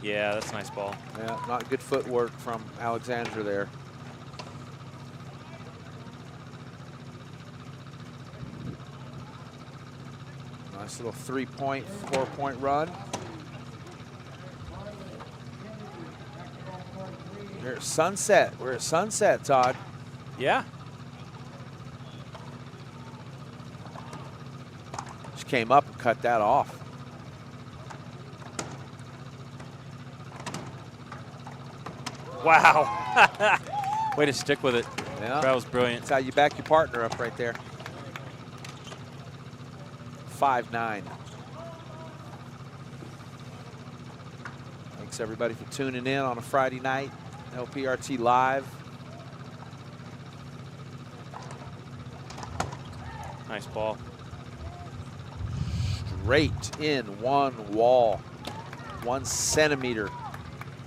Yeah, that's a nice ball. Yeah, not good footwork from Alexandra there. Nice little 3-point, 4-point run. We're at sunset. We're at sunset, Todd. Yeah. She came up and cut that off. Wow. Way to stick with it. Yeah. That was brilliant. That's how you back your partner up right there. 5-9. Thanks everybody for tuning in on a Friday night. LPRT Live. Nice ball. Straight in one wall. 1 centimeter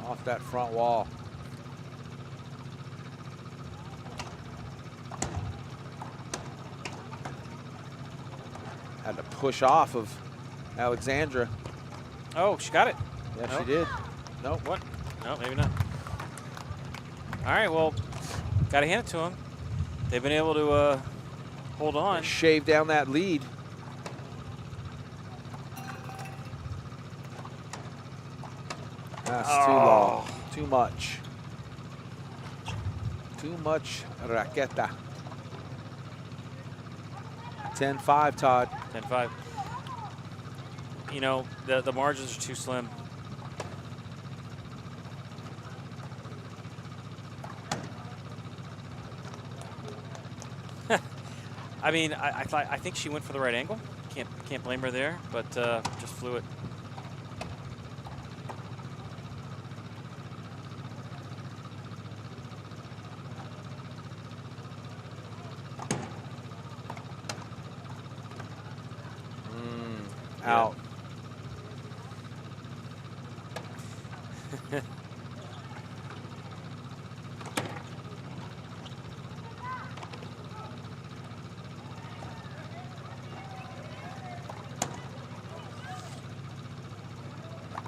off that front wall. Had to push off of Alexandra. Oh, she got it. Yeah, Nope. she did. Nope. What? No, maybe not. All right, well, got to hand it to them. They've been able to hold on. Shave down that lead. That's too long. Too much. Too much raqueta. 10-5, Todd. 10-5. You know, the margins are too slim. I mean, I think she went for the right angle. Can't blame her there, but just flew it. Out.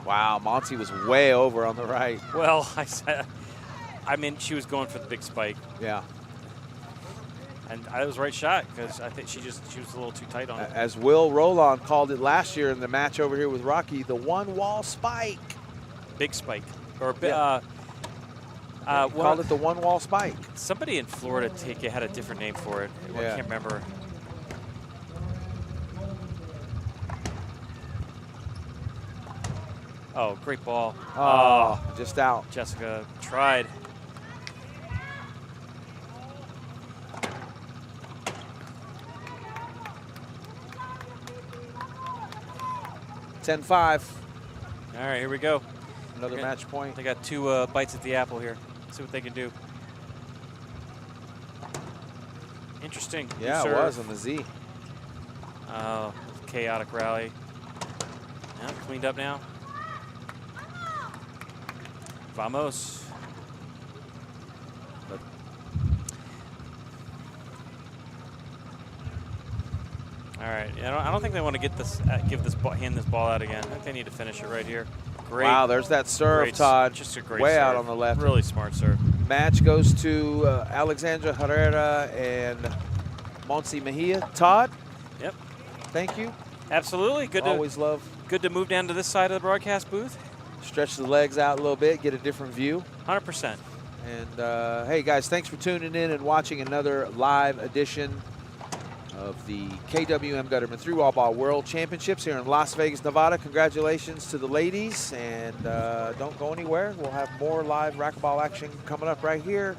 Wow, Monty was way over on the right. Well, I mean, she was going for the big spike. Yeah. And that was the right shot because I think she was a little too tight on it. As Will Roland called it last year in the match over here with Rocky, the one wall spike. Big spike. Or Yeah. Called it the one wall spike. Somebody in Florida had a different name for it. I Yeah. can't remember. Oh, great ball. Oh, just out. Jessica tried. $10-5. All right, here we go. Another match point. They got 2 bites at the apple here. See what they can do. Interesting. Yeah, New it serve. was on the Z. Chaotic rally. Yeah, cleaned up now. Vamos. All right. I don't think they want to hand this ball out again. I think they need to finish it right here. Great. Wow, there's that serve, great, Todd. Just a great way serve. out on the left. Really smart serve. Match goes to Alexandra Herrera and Monty Mejia. Todd? Yep. Thank you. Absolutely. Always love. Good to move down to this side of the broadcast booth. Stretch the legs out a little bit, get a different view. 100%. And hey, guys, thanks for tuning in and watching another live edition of the KWM Gutterman 3-Wall Ball World Championships here in Las Vegas, Nevada. Congratulations to the ladies, and don't go anywhere. We'll have more live racquetball action coming up right here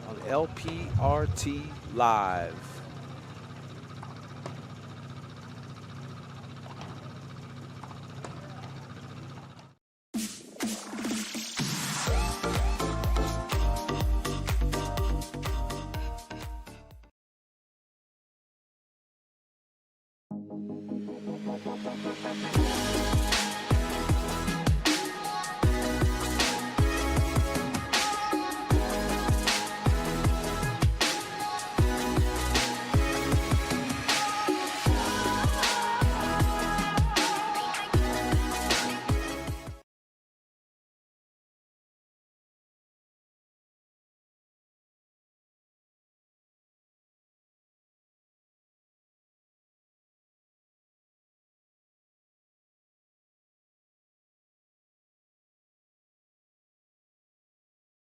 on LPRT Live.